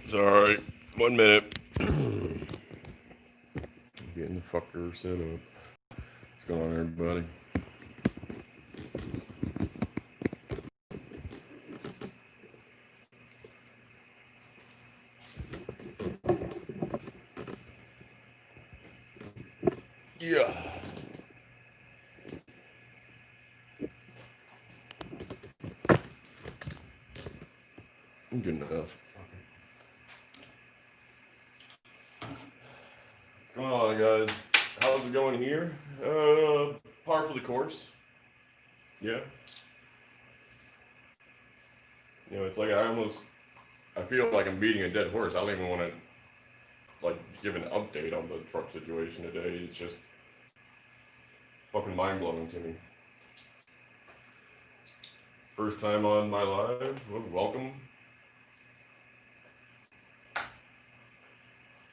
Sorry, 1 minute. Getting the fucker set up. What's going on, everybody? Yeah. Good enough. What's going on, guys? How's it going here? Par for the course. Yeah. It's like I feel like I'm beating a dead horse. I don't even want to, give an update on the truck situation today. It's just fucking mind-blowing to me. First time on my live. Welcome.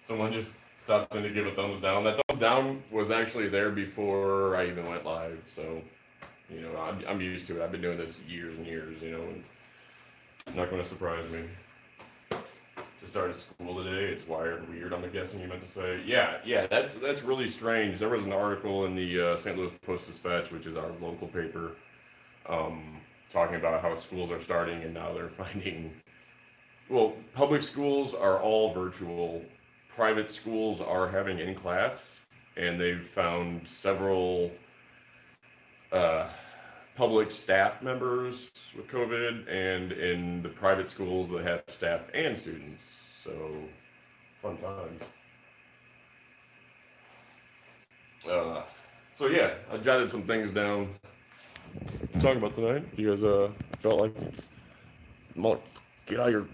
Someone just stopped in to give a thumbs down. That thumbs down was actually there before I even went live. So, I'm used to it. I've been doing this years and years, and it's not going to surprise me. Just started school today. It's weird. I'm guessing you meant to say. Yeah. That's really strange. There was an article in the St. Louis Post-Dispatch, which is our local paper, talking about how schools are starting and now they're finding. Well, public schools are all virtual. Private schools are having in class, and they've found several public staff members with COVID, and in the private schools that have staff and students. So, fun times. So yeah, I jotted some things down to talk about tonight. You guys felt like it. Get out of your.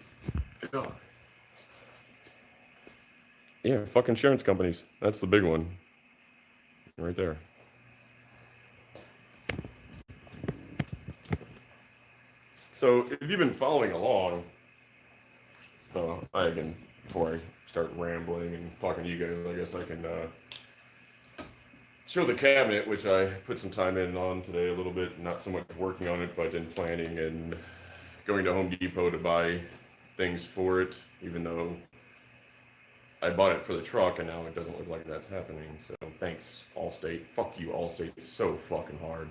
Yeah, fuck insurance companies. That's the big one. Right there. So, if you've been following along, before I start rambling and talking to you guys, I guess I can show the cabinet, which I put some time in on today a little bit. Not so much working on it, but in planning and going to Home Depot to buy things for it, even though I bought it for the truck, and now it doesn't look like that's happening. So thanks, Allstate. Fuck you, Allstate. It's so fucking hard.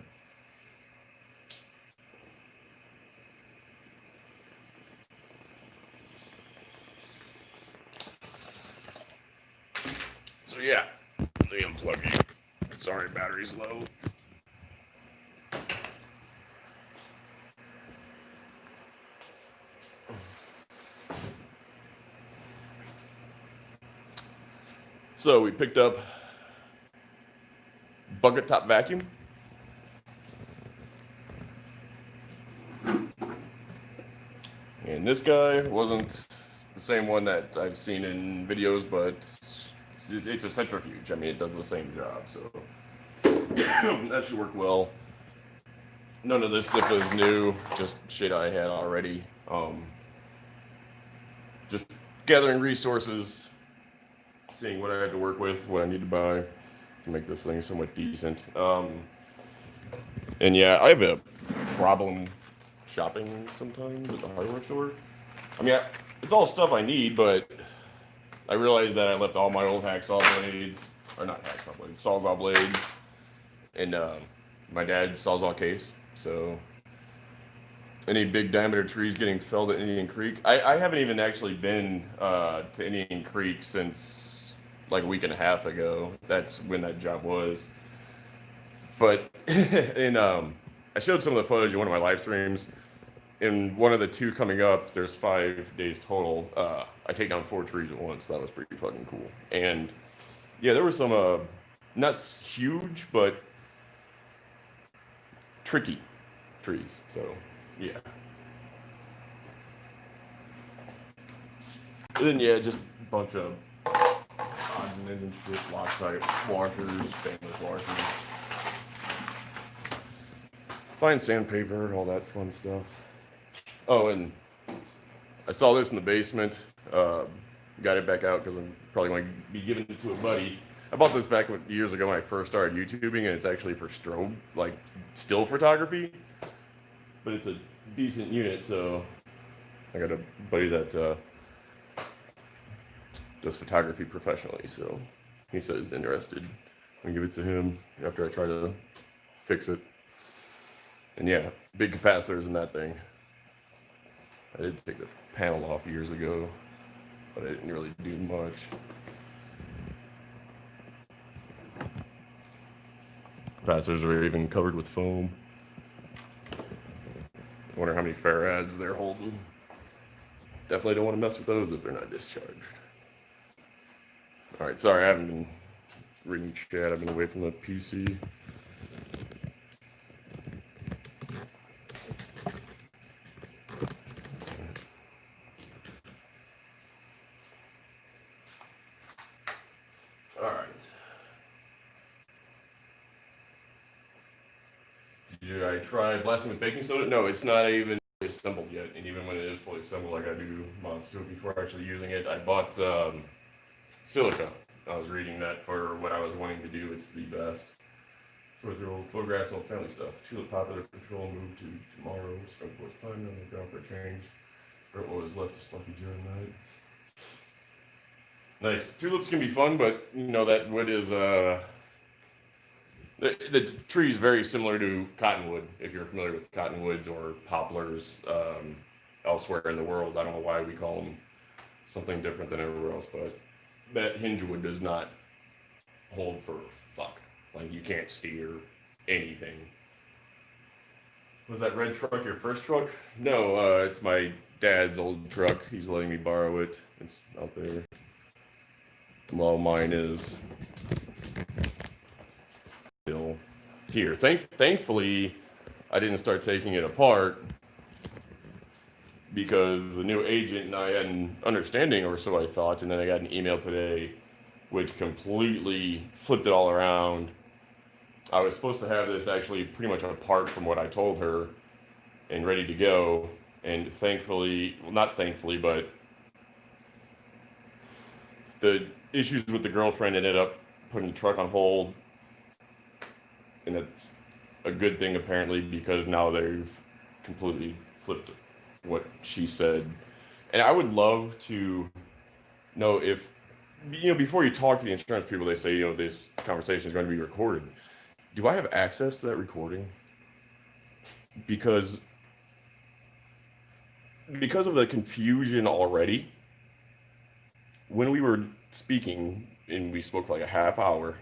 So yeah, the unplugging. Sorry, battery's low. So we picked up bucket top vacuum. And this guy wasn't the same one that I've seen in videos, but it's a centrifuge. I mean, it does the same job, so that should work well. None of this stuff is new, just shit I had already. Just gathering resources, seeing what I had to work with, what I need to buy to make this thing somewhat decent. And yeah, I have a problem shopping sometimes at the hardware store. I mean, it's all stuff I need, but I realized that I left all my old hacksaw blades, or not hacksaw blades, sawzall blades, in my dad's sawzall case. So any big diameter trees getting felled at Indian Creek. I haven't even actually been to Indian Creek since like a week and a half ago. That's when that job was. But I showed some of the footage in one of my live streams. In one of the two coming up, there's 5 days total. I take down 4 trees at once. That was pretty fucking cool. And yeah, there were some not huge, but tricky trees. So yeah. And then yeah, just a bunch of odds and ends and shit, Loctite washers, stainless washers, fine sandpaper, all that fun stuff. Oh, and I saw this in the basement. Got it back out because I'm probably going to be giving it to a buddy. I bought this back years ago when I first started YouTubing, and it's actually for strobe, like still photography. But it's a decent unit, so I got a buddy that does photography professionally, so he said he's interested. I'll give it to him after I try to fix it. And yeah, big capacitors in that thing. I did take the panel off years ago, but I didn't really do much. Capacitors are even covered with foam. I wonder how many farads they're holding. Definitely don't want to mess with those if they're not discharged. All right, sorry, I haven't been reading chat. I've been away from the PC. All right. Did I try blasting with baking soda? No, it's not even fully assembled yet. And even when it is fully assembled, like I do mods to it before actually using it, I bought silica. I was reading that for what I was wanting to do. It's the best. Sort through old photographs, old family stuff. Tulip popular control moved to tomorrow. Spent forth time on the ground for a change. For what was left of Slucky during the night. Nice. Tulips can be fun, but you know that wood is the tree is very similar to cottonwood. If you're familiar with cottonwoods or poplars elsewhere in the world, I don't know why we call them something different than everywhere else, but that hinge wood does not hold for fuck. Like you can't steer anything. Was that red truck your first truck? No, it's my dad's old truck. He's letting me borrow it. It's out there. Well, mine is still here. Thankfully, I didn't start taking it apart because the new agent and I had an understanding, or so I thought, and then I got an email today which completely flipped it all around. I was supposed to have this actually pretty much apart from what I told her and ready to go, and thankfully, well, not thankfully, but the issues with the girlfriend ended up putting the truck on hold, and it's a good thing apparently because now they've completely flipped what she said. And I would love to know if, you know, before you talk to the insurance people, they say, you know, this conversation is going to be recorded. Do I have access to that recording? Because of the confusion already, when we were speaking, and we spoke for like a half hour,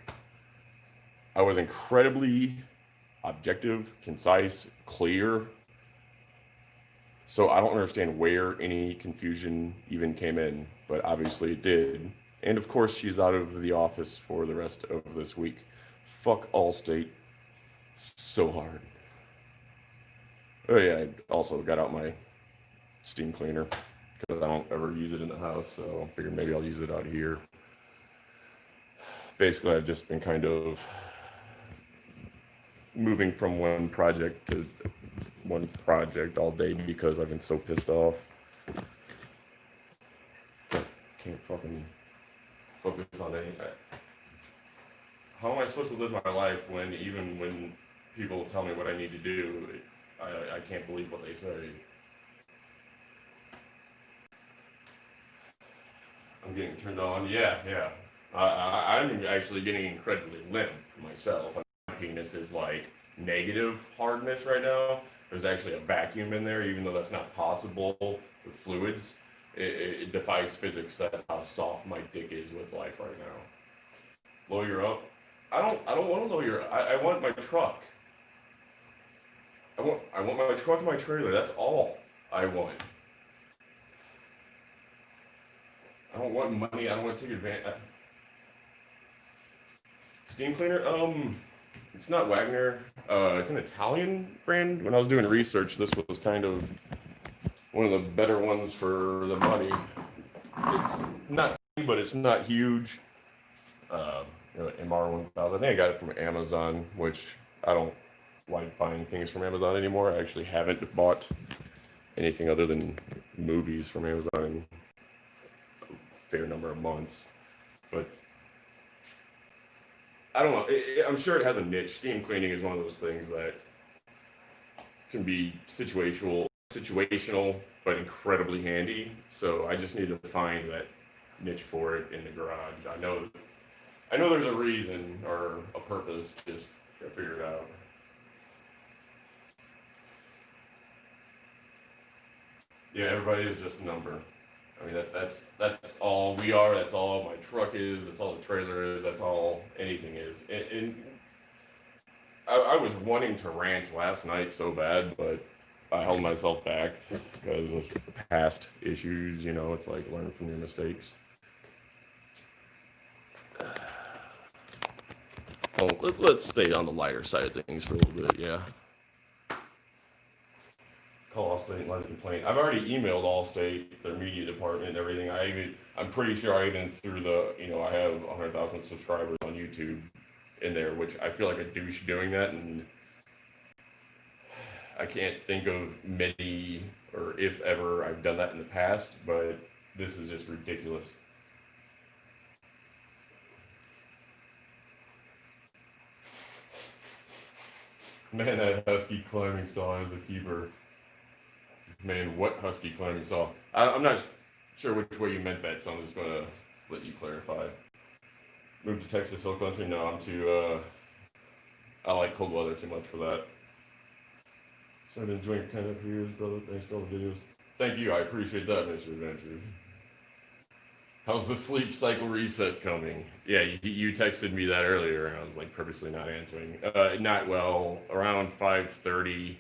I was incredibly objective, concise, clear. So I don't understand where any confusion even came in, but obviously it did. And of course, she's out of the office for the rest of this week. Fuck Allstate so hard. Oh yeah, I also got out my steam cleaner because I don't ever use it in the house, so I figured maybe I'll use it out here. Basically, I've just been kind of moving from one project to one project all day because I've been so pissed off. Can't fucking focus on anything. How am I supposed to live my life when even when people tell me what I need to do, I can't believe what they say. I'm getting turned on. Yeah. I'm actually getting incredibly limp myself. My penis is like negative hardness right now. There's actually a vacuum in there, even though that's not possible with fluids. It defies physics that how soft my dick is with life right now. Lawyer up. I don't want a lawyer. I want my truck. I want my truck and my trailer. That's all I want. I don't want money. I don't want to take advantage. Steam cleaner? It's not Wagner. It's an Italian brand. When I was doing research, this was kind of one of the better ones for the money. It's not, but it's not huge. MR1000. I think I got it from Amazon, which I don't like buying things from Amazon anymore. I actually haven't bought anything other than movies from Amazon in a fair number of months. But I don't know. I'm sure it has a niche. Steam cleaning is one of those things that can be situational, but incredibly handy. So I just need to find that niche for it in the garage. I know there's a reason or a purpose. Just gotta figure it out. Yeah, everybody is just a number. I mean that's all we are. That's all my truck is. That's all the trailer is. That's all anything is. And I was wanting to rant last night so bad, but I held myself back because of past issues. You know, it's like learn from your mistakes. Well, let's stay on the lighter side of things for a little bit. Yeah. Call Allstate and let a complaint. I've already emailed Allstate, their media department, and everything. I'm pretty sure I even threw I have 100,000 subscribers on YouTube in there, which I feel like a douche doing that, and I can't think of many or if ever I've done that in the past, but this is just ridiculous. Man, that husky climbing saw is a keeper. Man, what husky climbing saw? I'm not sure which way you meant that, so I'm just gonna let you clarify. Move to Texas Hill Country? No, I'm too. I like cold weather too much for that. Started enjoying your content for years, brother. Thanks for all the videos. Thank you. I appreciate that, Mr. Adventures. How's the sleep cycle reset coming? Yeah, you texted me that earlier, and I was like purposely not answering. Not well. Around 5:30,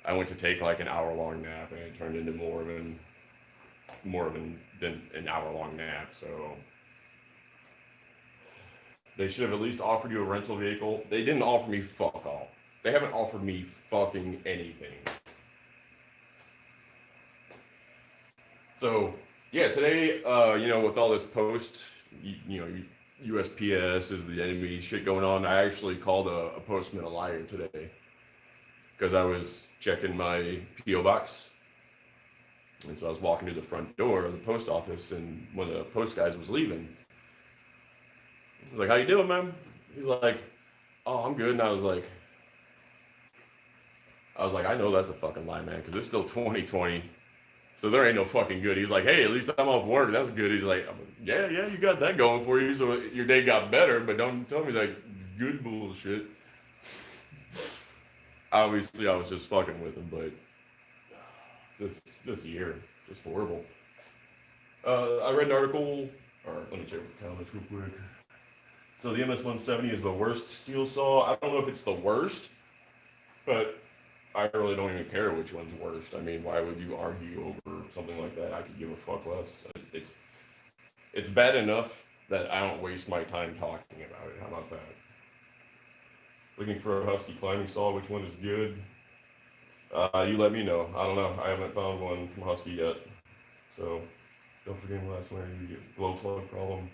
I went to take like an hour-long nap, and it turned into more of an hour-long nap. So they should have at least offered you a rental vehicle. They didn't offer me fuck all. They haven't offered me fucking anything. So yeah, today, with all this USPS is the enemy shit going on. I actually called a postman a liar today because I was checking my PO box, and so I was walking to the front door of the post office, and one of the post guys was leaving. I was like, "How you doing, man?" He's like, "Oh, I'm good." And I was like, "I know that's a fucking lie, man, because it's still 2020." So there ain't no fucking good. He's like, "Hey, at least I'm off work. That's good." He's like, "Yeah, you got that going for you. So your day got better, but don't tell me that good bullshit." Obviously, I was just fucking with him, but this year just horrible. I read an article, or let me check the comments real quick. So the MS-170 is the worst steel saw. I don't know if it's the worst, but I really don't even care which one's worst. I mean, why would you argue over something like that? I could give a fuck less. It's bad enough that I don't waste my time talking about it. How about that? Looking for a husky climbing saw. Which one is good? You let me know. I don't know. I haven't found one from Husky yet. So don't forget last winter you get glow plug problem.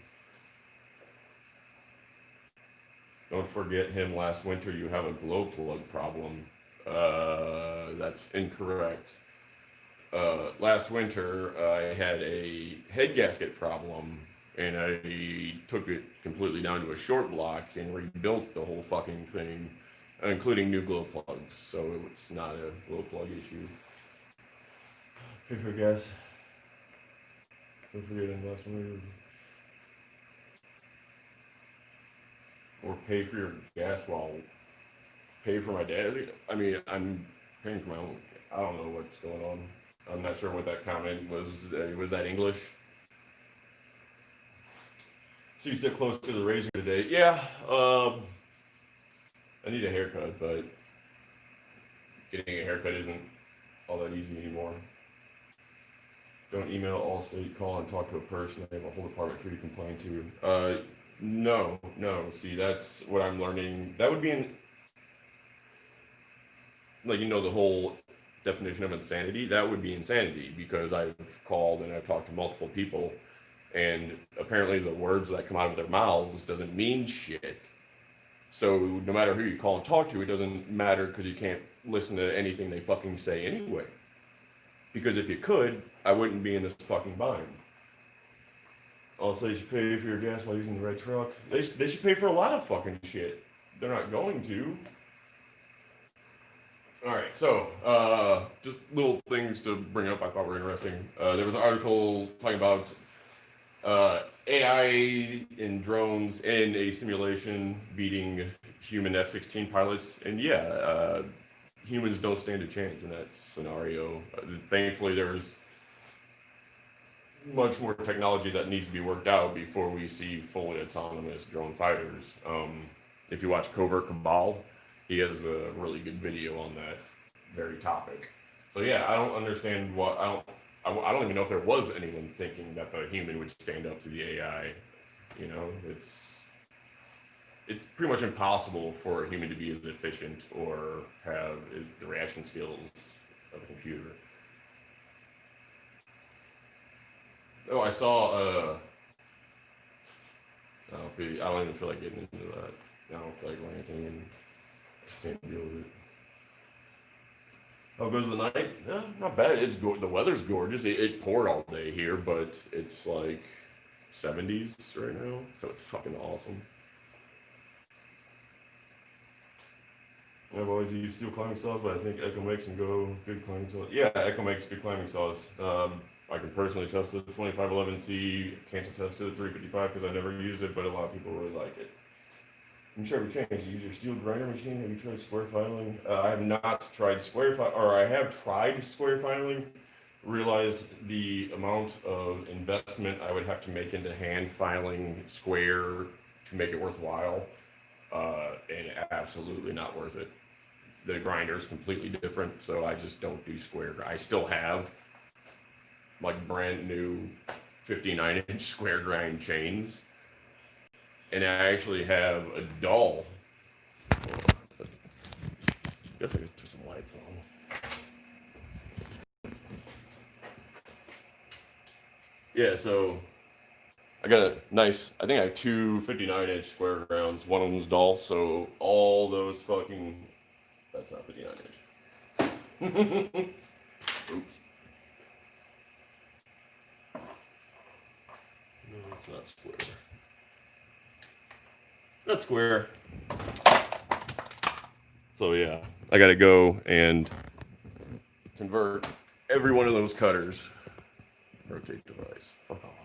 Don't forget him last winter you have a glow plug problem. That's incorrect. Last winter, I had a head gasket problem, and I took it completely down to a short block and rebuilt the whole fucking thing, including new glow plugs. So it's not a glow plug issue. Pay for gas. Don't forget last winter. Or pay for your gas while pay for my dad. I mean, I'm paying for my own. I don't know what's going on. I'm not sure what that comment was. Was that English? So you sit close to the razor today. Yeah. I need a haircut, but getting a haircut isn't all that easy anymore. Don't email Allstate, call and talk to a person. They have a whole department for you to complain to. No. See, that's what I'm learning. That would be the whole definition of insanity. That would be insanity because I've called and I've talked to multiple people, and apparently the words that come out of their mouths doesn't mean shit. So no matter who you call and talk to, it doesn't matter because you can't listen to anything they fucking say anyway. Because if you could, I wouldn't be in this fucking bind. Also, you should pay for your gas while using the right truck. They should pay for a lot of fucking shit. They're not going to. Alright, so, just little things to bring up I thought were interesting. There was an article talking about AI in drones in a simulation beating human F-16 pilots, and yeah, humans don't stand a chance in that scenario. Thankfully, there's much more technology that needs to be worked out before we see fully autonomous drone fighters. If you watch Covert Cabal, he has a really good video on that very topic. So yeah, I don't understand what I don't even know if there was anyone thinking that the human would stand up to the AI. You know, it's pretty much impossible for a human to be as efficient or have the reaction skills of a computer. Oh, I saw. I don't even feel like getting into that. I don't feel like ranting and can't deal with it. How goes the night? Not bad. The weather's gorgeous. It poured all day here, but it's like 70s right now, so it's fucking awesome. I've always used steel climbing saws, but I think Echo makes some good climbing saws. Yeah, Echo makes good climbing saws. I can personally test the 2511T. Can't attest to the 355 because I never used it, but a lot of people really like it. You try to change. You use your steel grinder machine. Have you tried square filing? I have not tried square filing, or I have tried square filing. Realized the amount of investment I would have to make into hand filing square to make it worthwhile, and absolutely not worth it. The grinder is completely different, so I just don't do square. I still have like brand new 59-inch square grind chains, and I actually have a dull. I guess I could turn some lights on. Yeah, so I got a nice. I think I have two 59-inch square grounds. One of them's dull, so all those fucking. That's not 59-inch. Oops. No, it's not square. That's square. So yeah, I gotta go and convert every one of those cutters. Rotate device. Fuck off.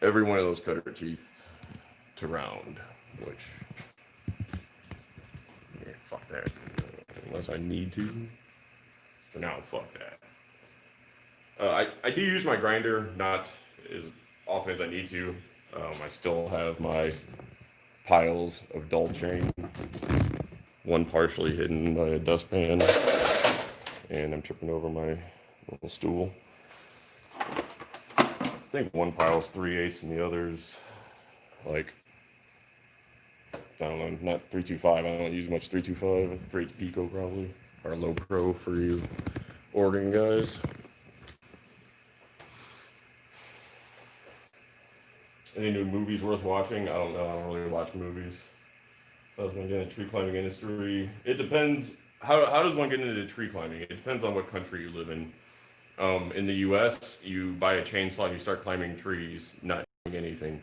Every one of those cutter teeth to round, which yeah, fuck that. Unless I need to. For now, fuck that. I do use my grinder, not as often as I need to. I still have my piles of dull chain, one partially hidden by a dustpan, and I'm tripping over my little stool. I think one pile's 3/8 and the other's like, I don't know, not 325. I don't use much 325. 3 Pico probably, or low pro for you Oregon guys. Any new movies worth watching? I don't know. I don't really watch movies. How does one get into the tree climbing industry? It depends. How does one get into the tree climbing? It depends on what country you live in. In the U.S., you buy a chainsaw and you start climbing trees, not doing anything.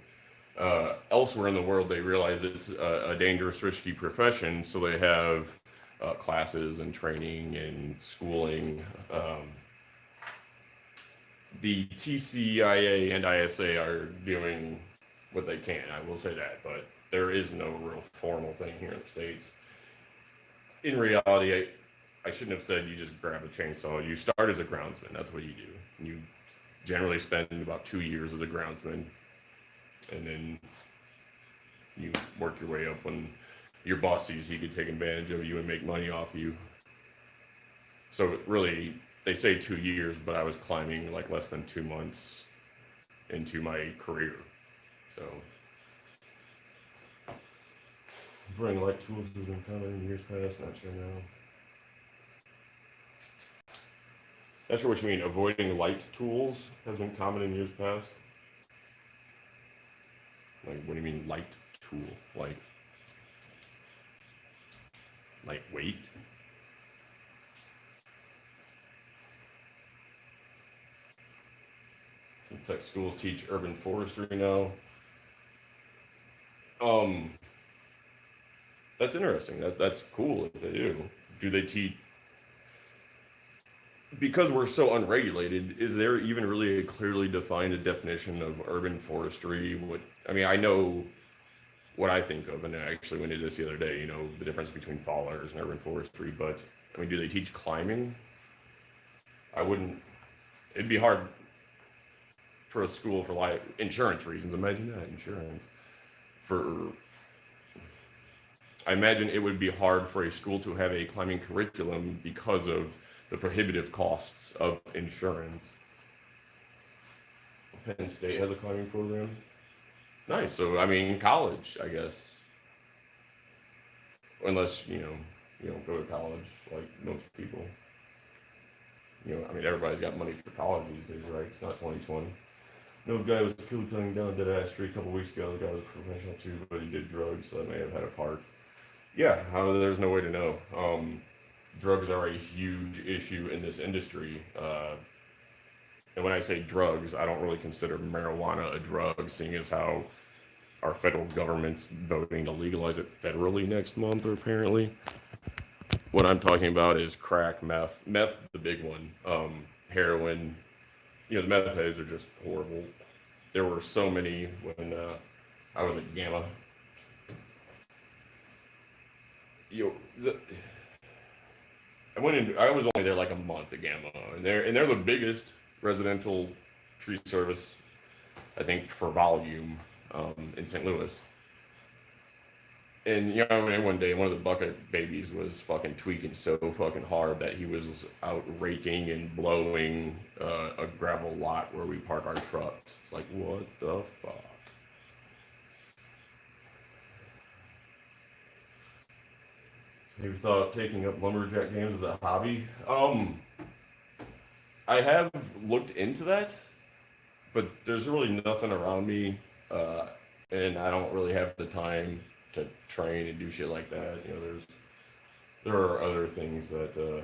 Elsewhere in the world, they realize it's a dangerous, risky profession, so they have classes and training and schooling. The TCIA and ISA are doing what they can. I will say that, but there is no real formal thing here in the States. In reality, I shouldn't have said you just grab a chainsaw. You start as a groundsman. That's what you do. You generally spend about 2 years as a groundsman, and then you work your way up when your boss sees he could take advantage of you and make money off you. So really, they say 2 years, but I was climbing like less than 2 months into my career. So bring light tools has been common in years past, not sure now. Not sure what you mean. Avoiding light tools has been common in years past. Like, what do you mean light tool? Like lightweight? Some tech schools teach urban forestry now. Um, that's interesting. That's cool if they do. Do they teach? because we're so unregulated, is there even really a clearly defined definition of urban forestry? What I mean, I know what I think of, and I actually went into this the other day. The difference between fallers and urban forestry. But I mean, do they teach climbing? I wouldn't. It'd be hard for a school for like insurance reasons. Imagine that insurance for. I imagine it would be hard for a school to have a climbing curriculum because of the prohibitive costs of insurance. Penn State has a climbing program. Nice. So I mean, college, I guess, unless you don't go to college like most people. I mean, everybody's got money for college these days, right? It's not 2020. No guy was killed cutting down a dead ass tree a couple weeks ago. The guy was a professional too, but he did drugs, so that may have had a part. Yeah, there's no way to know. Drugs are a huge issue in this industry. And when I say drugs, I don't really consider marijuana a drug, seeing as how our federal government's voting to legalize it federally next month, or apparently. What I'm talking about is crack, meth. Meth, the big one. Heroin. The meth heads are just horrible. There were so many when I was at Gamma. I went in. I was only there like a month at Gamma, and they're the biggest residential tree service, I think, for volume in St. Louis. And one day one of the bucket babies was fucking tweaking so fucking hard that he was out raking and blowing a gravel lot where we park our trucks. It's like, what the fuck? Have you thought of taking up lumberjack games as a hobby? I have looked into that, but there's really nothing around me, and I don't really have the time to train and do shit like that. There are other things that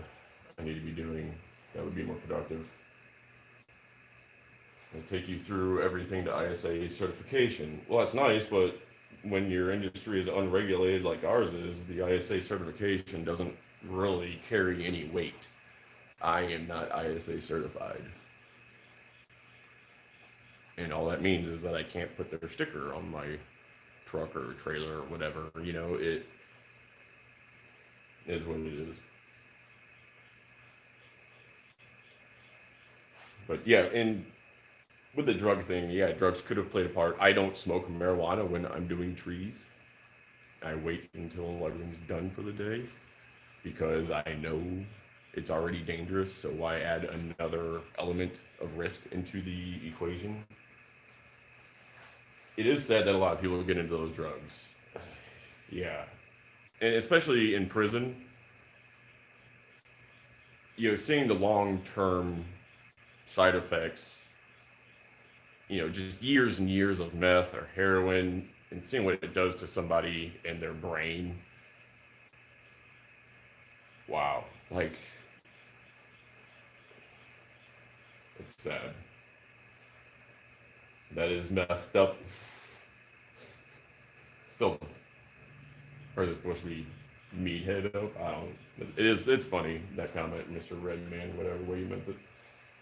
I need to be doing that would be more productive. They take you through everything to ISA certification. Well, that's nice, but when your industry is unregulated like ours is, the ISA certification doesn't really carry any weight. I am not ISA certified. And all that means is that I can't put their sticker on my truck or trailer or whatever. It is what it is. But yeah, and with the drug thing, yeah, drugs could have played a part. I don't smoke marijuana when I'm doing trees. I wait until everything's done for the day because I know it's already dangerous. So why add another element of risk into the equation? It is sad that a lot of people get into those drugs. Yeah. And especially in prison, seeing the long-term side effects, just years and years of meth or heroin, and seeing what it does to somebody and their brain. Wow. Like, it's sad. That is messed up. Still, or is it supposed to be meathead up? I don't. It's funny, that comment, Mr. Redman, whatever way you meant it.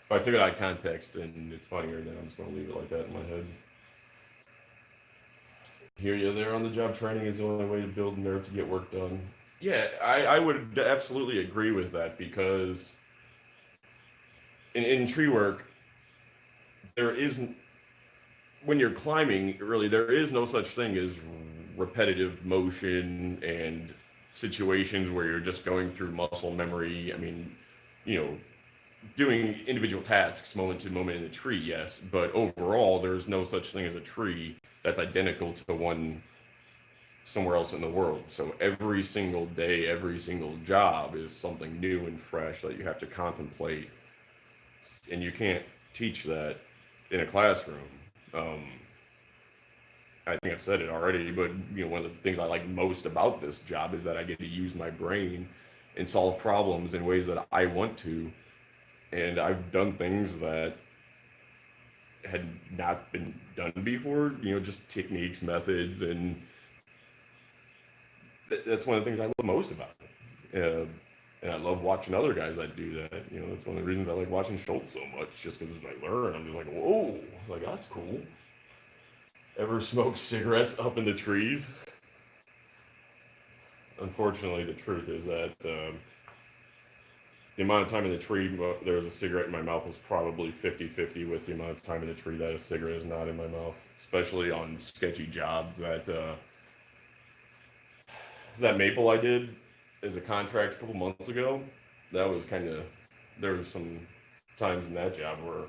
If I took it out of context and it's funnier, then I'm just going to leave it like that in my head. Hear you there. On the job training is the only way to build nerve to get work done. Yeah, I would absolutely agree with that, because in tree work, there isn't, when you're climbing, really, there is no such thing as repetitive motion and situations where you're just going through muscle memory. I mean, doing individual tasks moment to moment in the tree, yes, but overall, there's no such thing as a tree that's identical to one somewhere else in the world. So every single day, every single job is something new and fresh that you have to contemplate, and you can't teach that in a classroom. I think I've said it already, but one of the things I like most about this job is that I get to use my brain and solve problems in ways that I want to. And I've done things that had not been done before, just techniques, methods, and that's one of the things I love most about it. And I love watching other guys that do that. You know, that's one of the reasons I like watching Schultz so much, just because I learn. I'm just like, whoa, like that's cool. Ever smoke cigarettes up in the trees? Unfortunately, the truth is that the amount of time in the tree there was a cigarette in my mouth is probably 50-50 with the amount of time in the tree that a cigarette is not in my mouth, especially on sketchy jobs. That maple I did as a contract a couple months ago, that was kind of, there was some times in that job where,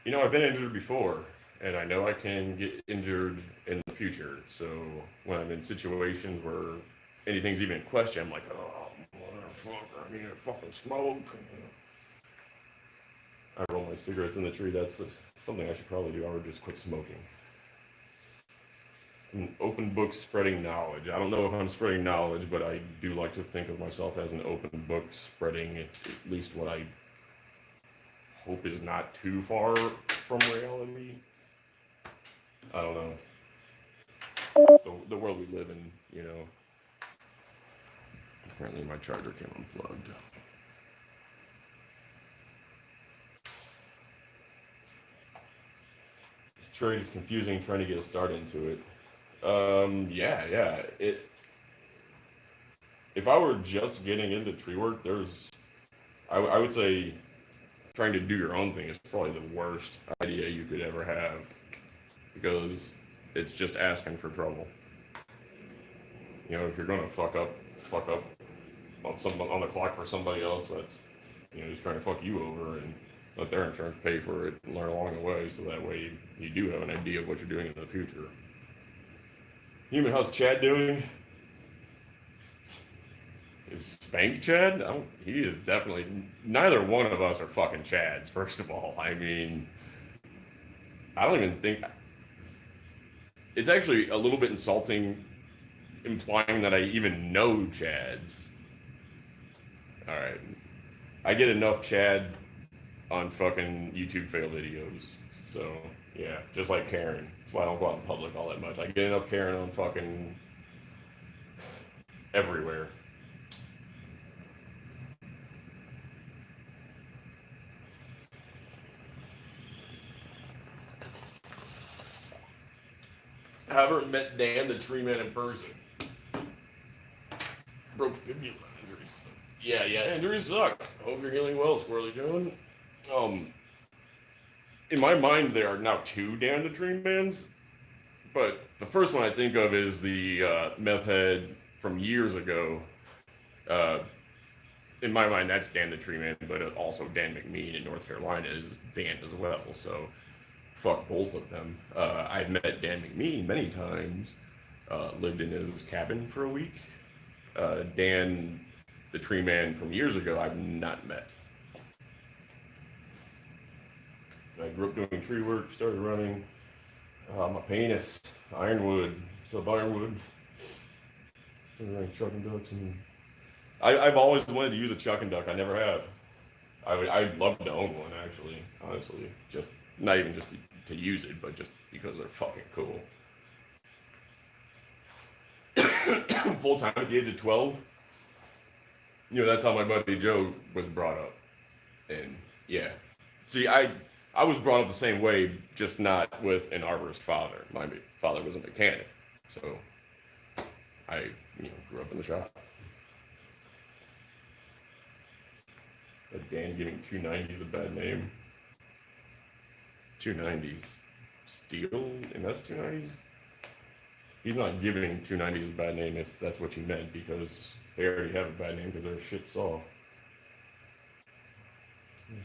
you know, I've been injured before, and I know I can get injured in the future. So when I'm in situations where anything's even in question, I'm like, oh, motherfucker, I need to fucking smoke. I roll my cigarettes in the tree. That's something I should probably do. I would just quit smoking. An open book spreading knowledge. I don't know if I'm spreading knowledge, but I do like to think of myself as an open book spreading at least what I hope is not too far from reality. I don't know. The world we live in, you know. Apparently my charger came unplugged. This trade is confusing trying to get a start into it. Yeah. If I were just getting into tree work, I would say trying to do your own thing is probably the worst idea you could ever have, because it's just asking for trouble. You know, if you're gonna fuck up on the clock for somebody else, that's, you know, just trying to fuck you over, and let their insurance pay for it and learn along the way, so that way you do have an idea of what you're doing in the future. Human, how's Chad doing? Is Spank Chad? He is definitely, neither one of us are fucking Chads, first of all. I mean, I don't even think, it's actually a little bit insulting implying that I even know Chads. Alright. I get enough Chad on fucking YouTube fail videos. So, yeah, just like Karen. That's why I don't go out in public all that much. I get enough Karen on fucking everywhere. Haven't met Dan the Tree Man in person. Broke fibula injuries. Yeah, injuries suck. Hope you're healing well, Squirrely Joan. In my mind, there are now two Dan the Tree Mans, but the first one I think of is the meth head from years ago. In my mind, that's Dan the Tree Man, but also Dan McMean in North Carolina is Dan as well. So fuck both of them. I've met Dan McMean many times. Lived in his cabin for a week. Dan, the Tree Man from years ago, I've not met. I grew up doing tree work, started running. My penis, ironwood, sub ironwood. Started running chuck and ducks, and I've always wanted to use a chuck and duck. I never have. I'd love to own one, actually, honestly. Just not even just to use it, but just because they're fucking cool. Full time at the age of 12. You know, that's how my buddy Joe was brought up. And yeah. See, I was brought up the same way, just not with an arborist father. My father was a mechanic. So I, grew up in the shop. But Dan giving 290s a bad name. 290s. Steel? And that's 290s? He's not giving 290s a bad name if that's what you meant, because they already have a bad name because they're shit saw.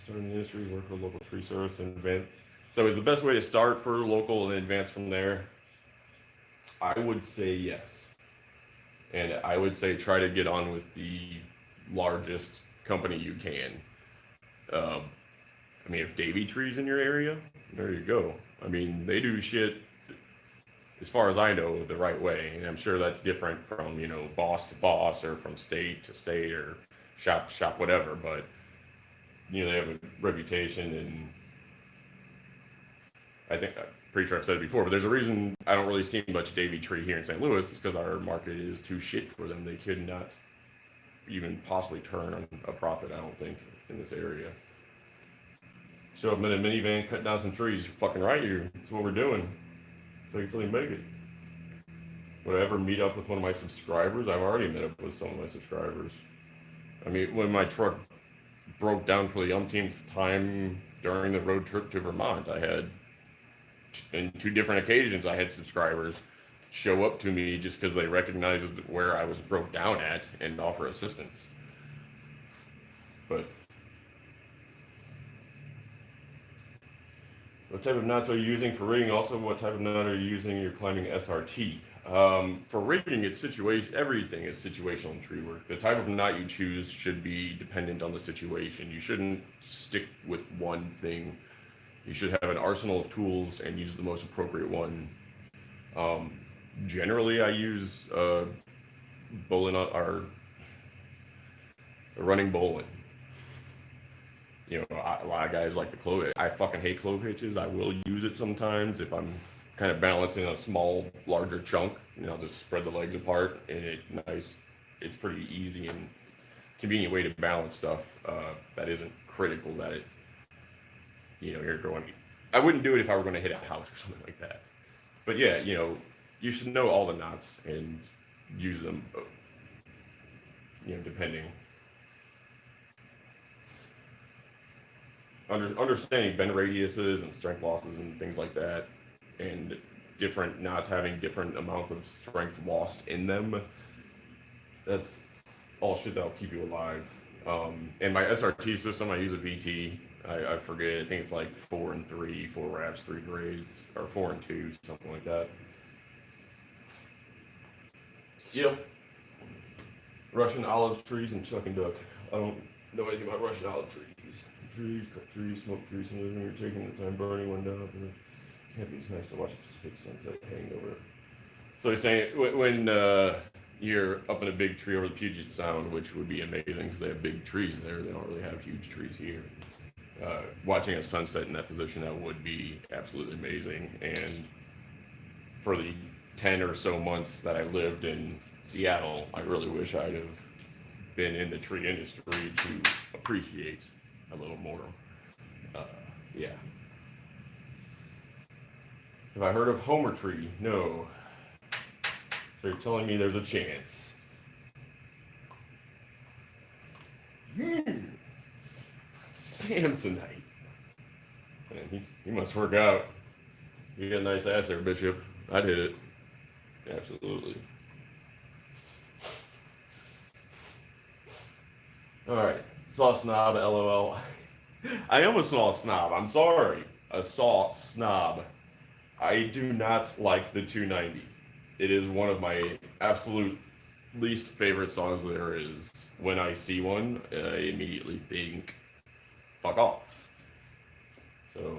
Start in the industry, work for local tree service and advance. So is the best way to start for local and advance from there? I would say yes. And I would say try to get on with the largest company you can. I mean, if Davy Tree's in your area, there you go. I mean, they do shit, as far as I know, the right way. And I'm sure that's different from, boss to boss, or from state to state, or shop to shop, whatever. But, they have a reputation, and I think, I'm pretty sure I've said it before, but there's a reason I don't really see much Davy Tree here in St. Louis. It's because our market is too shit for them. They could not. even possibly turn on a profit. I don't think in this area. Show up in a minivan, cut down some trees. You're fucking right here. That's what we're doing. Make something make it. Would I ever meet up with one of my subscribers? I've already met up with some of my subscribers. I mean, when my truck broke down for the umpteenth time during the road trip to Vermont, I had, in 2 different occasions, I had subscribers show up to me just because they recognized where I was broke down at and offer assistance. But what type of knots are you using for rigging? Also, what type of knot are you using in your climbing SRT? For rigging, it's everything is situational in tree work. The type of knot you choose should be dependent on the situation. You shouldn't stick with one thing. You should have an arsenal of tools and use the most appropriate one. Generally, I use bowline or a running bowline. You know, a lot of guys like the clove. I fucking hate clove hitches. I will use it sometimes if I'm kind of balancing a small, larger chunk. You know, just spread the legs apart, and it's pretty easy and convenient way to balance stuff. That isn't critical that it, you know, you're going. I wouldn't do it if I were going to hit a house or something like that. But yeah, you know, you should know all the knots and use them, you know, depending. Understanding bend radiuses and strength losses and things like that, and different knots having different amounts of strength lost in them, that's all shit that'll keep you alive. In my SRT system, I use a VT. I forget, I think it's like 4 and 3, 4 wraps, 3 grades, or 4 and 2, something like that. Yep. Russian olive trees and chuck and duck. I don't know anything about Russian olive trees. Trees, cut trees, smoke trees, and when you're taking the time burning one down, and it's nice to watch the Pacific sunset hang over. So he's saying when you're up in a big tree over the Puget Sound, which would be amazing because they have big trees there. They don't really have huge trees here. Watching a sunset in that position, that would be absolutely amazing. And for the 10 or so months that I lived in Seattle, I really wish I'd have been in the tree industry to appreciate a little more. Yeah. Have I heard of Homer tree? No. So you're telling me there's a chance. Samsonite. Man, he must work out. You got a nice ass there, Bishop. I'd hit it. Absolutely. Alright. Saw snob, LOL. I am a saw snob. I'm sorry. A saw snob. I do not like the 290. It is one of my absolute least favorite saws there is. When I see one, I immediately think, fuck off. So,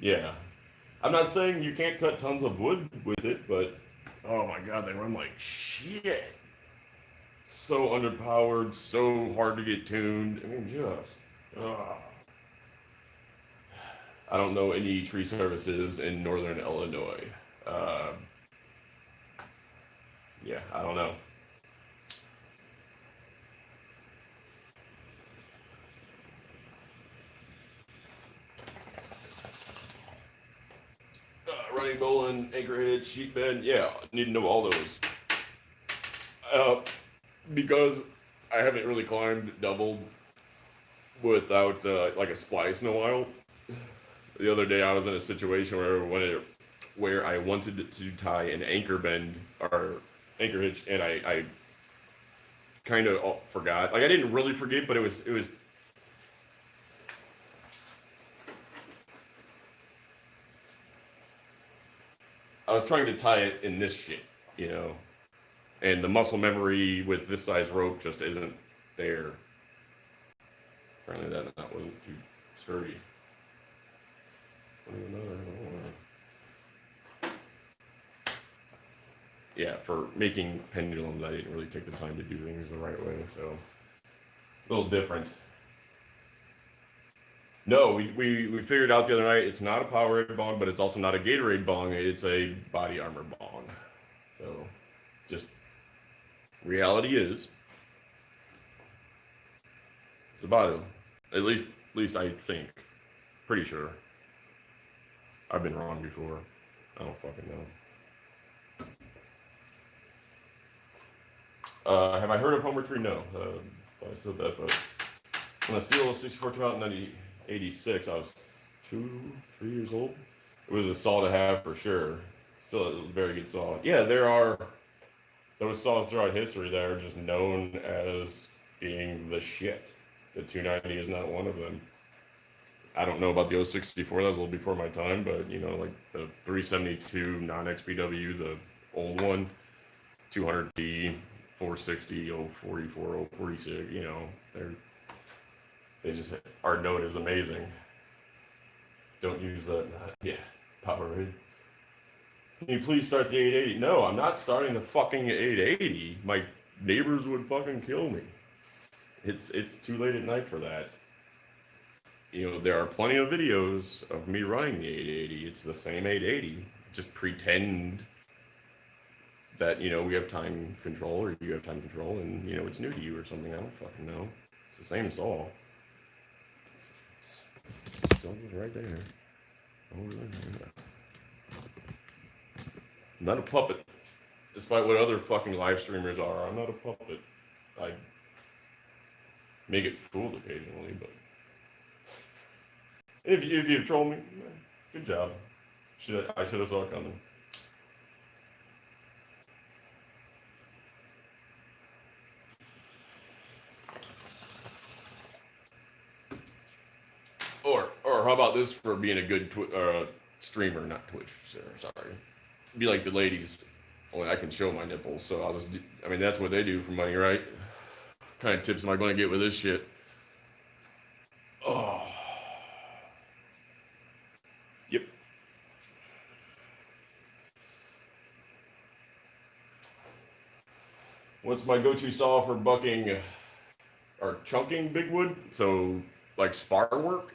yeah. I'm not saying you can't cut tons of wood with it, but oh my god, they run like shit. So underpowered, so hard to get tuned. I mean, just, I don't know any tree services in northern Illinois. Yeah, I don't know. Running bowline, anchor hitch, sheet bend. Yeah, need to know all those. Because I haven't really climbed double without like a splice in a while. The other day I was in a situation where I wanted to tie an anchor bend or anchor hitch, and I kind of forgot. Like I didn't really forget, but it was. I was trying to tie it in this shit, you know, and the muscle memory with this size rope just isn't there. Apparently that wasn't too sturdy. Yeah, for making pendulums, I didn't really take the time to do things the right way, so a little different. No, we figured out the other night, it's not a Powerade bong, but it's also not a Gatorade bong, it's a body armor bong. So, just, reality is, It's about at least I think. Pretty sure. I've been wrong before. I don't fucking know. Have I heard of Homer Tree? No. I said that, but when the Steel 64 came out in 1986, I was 3 years old. It was a saw to have for sure. Still a very good saw. Yeah, there are those saws throughout history that are just known as being the shit. The 290 is not one of them. I don't know about the 064, that was a little before my time, but you know, like the 372 non-XPW, the old one, 200D, 460, 044, 046, you know, they just are known as amazing. Don't use that. Yeah, Powerade. Can you please start the 880? No, I'm not starting the fucking 880. My neighbors would fucking kill me. It's too late at night for that. You know, there are plenty of videos of me running the 880. It's the same 880. Just pretend that, you know, we have time control or you have time control and, you know, it's new to you or something. I don't fucking know. It's the same saw. Still just right there. Over there. I'm not a puppet. Despite what other fucking live streamers are, I'm not a puppet. I may get fooled occasionally, but if you troll me, good job. I should have saw it coming. Or how about this for being a good streamer, not Twitch, sorry. Be like the ladies, only I can show my nipples, so I'll just I mean, that's what they do for money, right? What kind of tips am I going to get with this shit? Oh. Yep. What's my go-to saw for bucking or chunking big wood? So, like spar work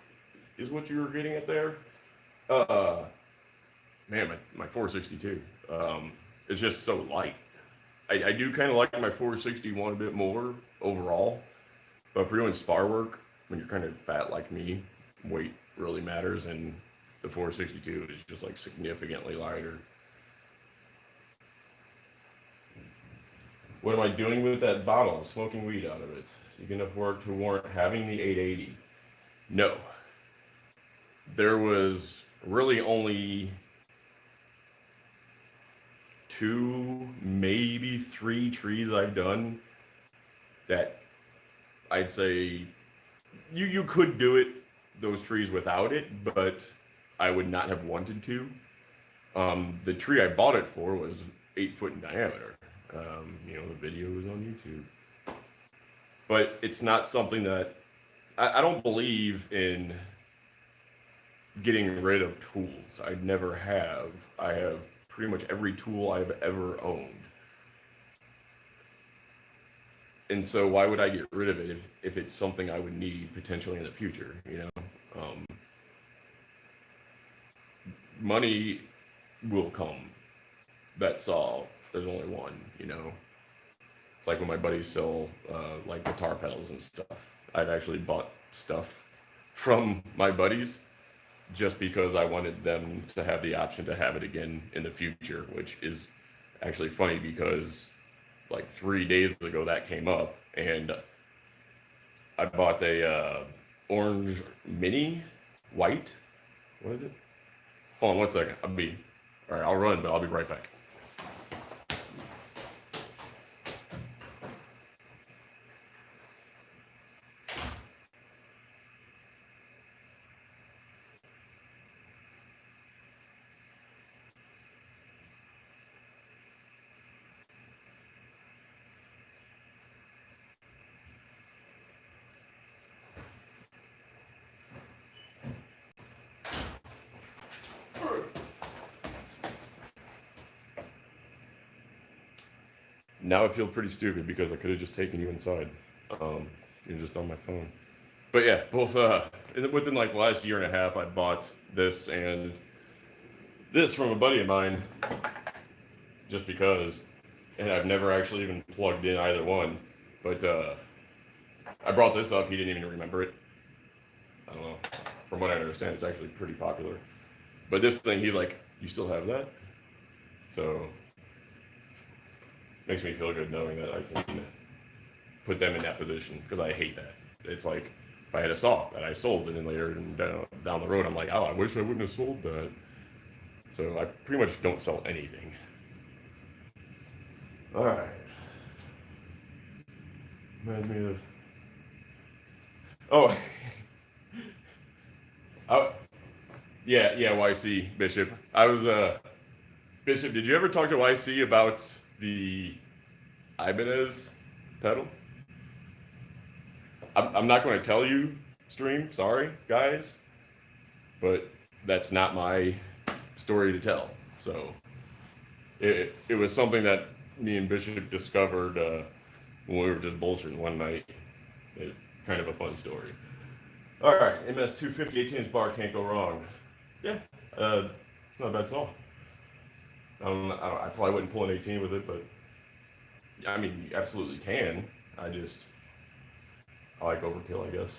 is what you were getting at there? Man, my 462. It's just so light. I do kind of like my 461 a bit more overall, but if you're doing spar work, when you're kind of fat like me, weight really matters, and the 462 is just like significantly lighter. What am I doing with that bottle? I'm smoking weed out of it. You can afford to warrant having the 880? No. There was really only 2, maybe 3 trees I've done that I'd say you could do it, those trees without it, but I would not have wanted to. The tree I bought it for was 8 foot in diameter. You know, the video was on YouTube. But it's not something that I don't believe in getting rid of tools. I never have. I have pretty much every tool I've ever owned. And so why would I get rid of it if it's something I would need potentially in the future, you know? Money will come. That's all. There's only one, you know? It's like when my buddies sell like guitar pedals and stuff. I've actually bought stuff from my buddies just because I wanted them to have the option to have it again in the future, which is actually funny because like 3 days ago that came up, and I bought a orange mini white. What is it? Hold on 1 second. All right, I'll run, but I'll be right back. Now I feel pretty stupid because I could have just taken you inside. You're just on my phone. But yeah, both within like the last year and a half, I bought this and this from a buddy of mine, just because, and I've never actually even plugged in either one. But I brought this up. He didn't even remember it. I don't know. From what I understand, it's actually pretty popular. But this thing, he's like, you still have that? So makes me feel good knowing that I can put them in that position because I hate that. It's like if I had a saw that I sold and then later down the road I'm like, oh, I wish I wouldn't have sold that. So I pretty much don't sell anything. All right. Reminds me of. Oh. Oh. Yeah. YC Bishop. I was Bishop. Did you ever talk to YC about the Ibanez pedal? I'm not going to tell you, stream. Sorry, guys, but that's not my story to tell. So it was something that me and Bishop discovered when we were just bullshitting one night. It's kind of a fun story. All right, MS 250 18-inch bar can't go wrong. Yeah, it's not a bad saw. I probably wouldn't pull an 18 with it, but I mean, you absolutely can. I like overkill, I guess.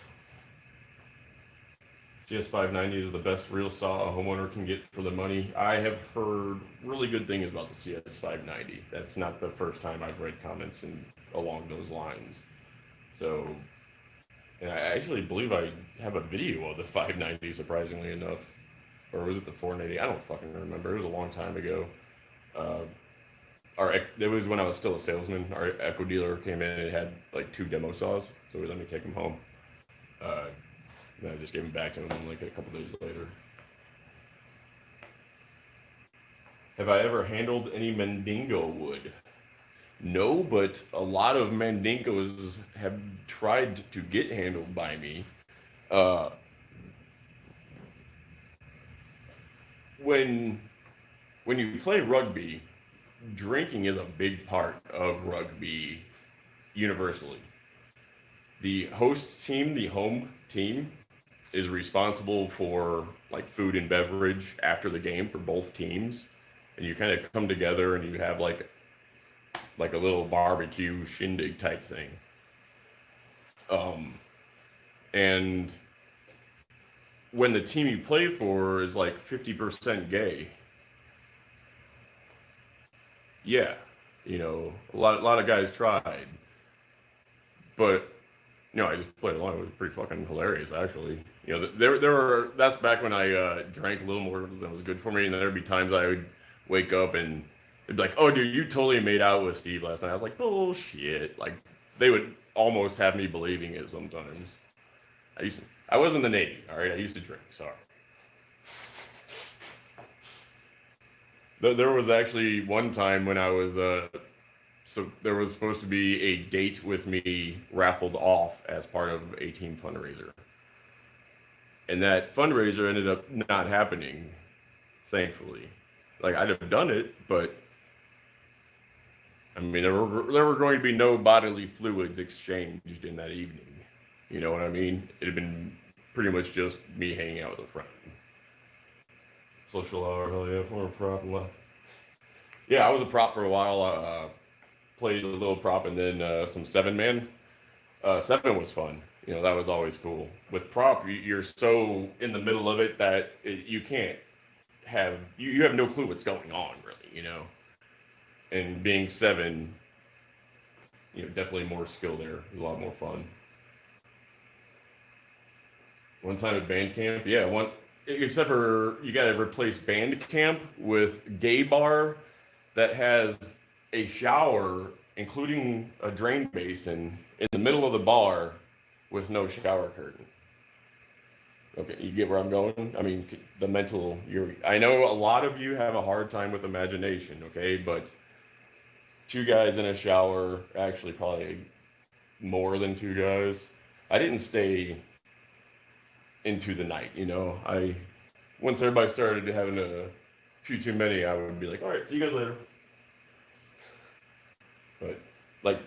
CS590 is the best real saw a homeowner can get for the money. I have heard really good things about the CS590. That's not the first time I've read comments along those lines. So, and I actually believe I have a video of the 590, surprisingly enough. Or was it the 480? I don't fucking remember. It was a long time ago. It was when I was still a salesman. Our Echo dealer came in and it had like 2 demo saws, so we let me take them home. And I just gave them back to him like a couple days later. Have I ever handled any Mandingo wood? No, but a lot of Mandingos have tried to get handled by me. When you play rugby, drinking is a big part of rugby universally. The host team, the home team, is responsible for like food and beverage after the game for both teams, and you kind of come together and you have like a little barbecue shindig type thing. And when the team you play for is like 50% gay, yeah, a lot of guys tried, but I just played along. It was pretty fucking hilarious, actually. There were. That's back when I drank a little more than was good for me, and then there'd be times I would wake up and they'd be like, "Oh, dude, you totally made out with Steve last night." I was like, "Bullshit!" Like they would almost have me believing it sometimes. I was in the Navy. All right, I used to drink. Sorry. There was actually one time when I was so there was supposed to be a date with me raffled off as part of a team fundraiser. And that fundraiser ended up not happening, thankfully. Like, I'd have done it, but I mean, there were going to be no bodily fluids exchanged in that evening. You know what I mean? It had been pretty much just me hanging out with a friend. Social hour, hell yeah, former prop. Yeah, I was a prop for a while. Played a little prop and then some 7-man. 7 was fun. That was always cool. With prop, you're so in the middle of it that you can't have you have no clue what's going on, really. And being 7, definitely more skill there. It was a lot more fun. One time at band camp, yeah, except for you got to replace band camp with gay bar that has a shower, including a drain basin, in the middle of the bar with no shower curtain. Okay, you get where I'm going? I mean, the mental, I know a lot of you have a hard time with imagination, okay? But 2 guys in a shower, actually probably more than 2 guys. I didn't stay into the night, once everybody started having a few too many, I would be like, all right, see you guys later. But, like,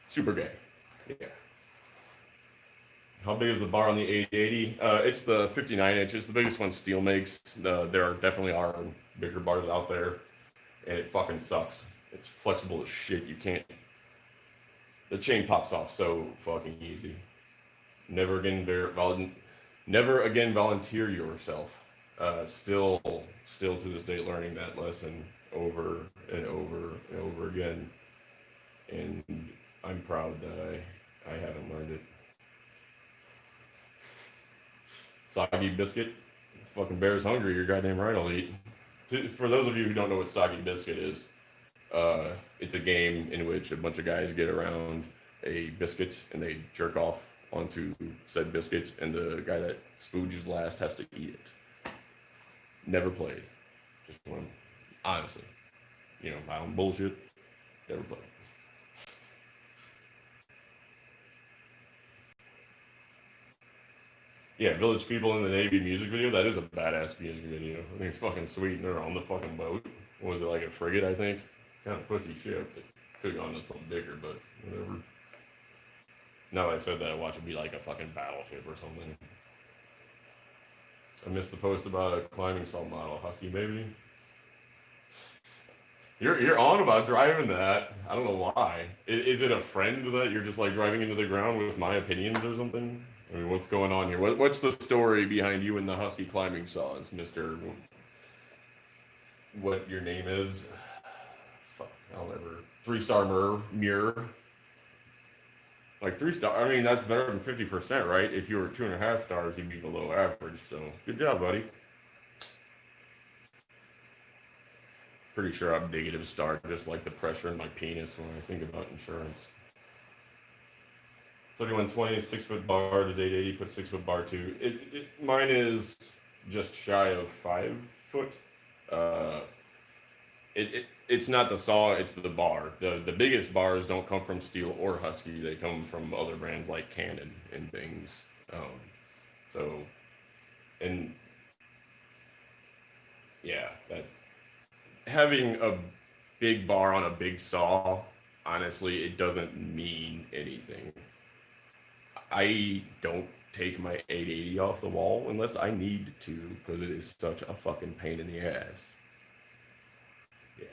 super gay. Yeah. How big is the bar on the 880? It's the 59 inches. The biggest one Steel makes. There definitely are bigger bars out there, and it fucking sucks. It's flexible as shit. You can't. The chain pops off so fucking easy. Never again, never again volunteer yourself. Still to this day, learning that lesson over and over and over again, and I'm proud that I haven't learned it. Soggy biscuit, fucking bear's hungry. You're goddamn right. I'll eat. For those of you who don't know what soggy biscuit is, it's a game in which a bunch of guys get around a biscuit and they jerk off onto said biscuit, and the guy that spooges last has to eat it. Never played. Just one. Honestly, my own bullshit. Never played. Yeah, Village People in the Navy music video. That is a badass music video. I think it's fucking sweet. And they're on the fucking boat. What was it, like a frigate? I think. Kind of pussy ship. It could have gone to something bigger, but whatever. Now that I said that, I watch it be like a fucking battleship or something. I missed the post about a climbing salt model. Husky baby. You're on about driving that. I don't know why. Is it a friend that you're just like driving into the ground with my opinions or something? I mean, what's going on here? What's the story behind you and the Husky climbing saws, Mister? What your name is? Fuck, I'll never. 3-star mirror. Like 3-star. I mean, that's better than 50%, right? If you were 2.5 stars, you'd be below average. So good job, buddy. Pretty sure I'm negative star, just like the pressure in my penis when I think about insurance. 3120, 6-foot bar, does 880 put 6-foot bar too? Mine is just shy of 5 foot. It's not the saw, it's the bar. The biggest bars don't come from Steel or Husky. They come from other brands like Canon and things. And yeah, that having a big bar on a big saw, honestly, it doesn't mean anything. I don't take my 880 off the wall unless I need to, because it is such a fucking pain in the ass. Yeah.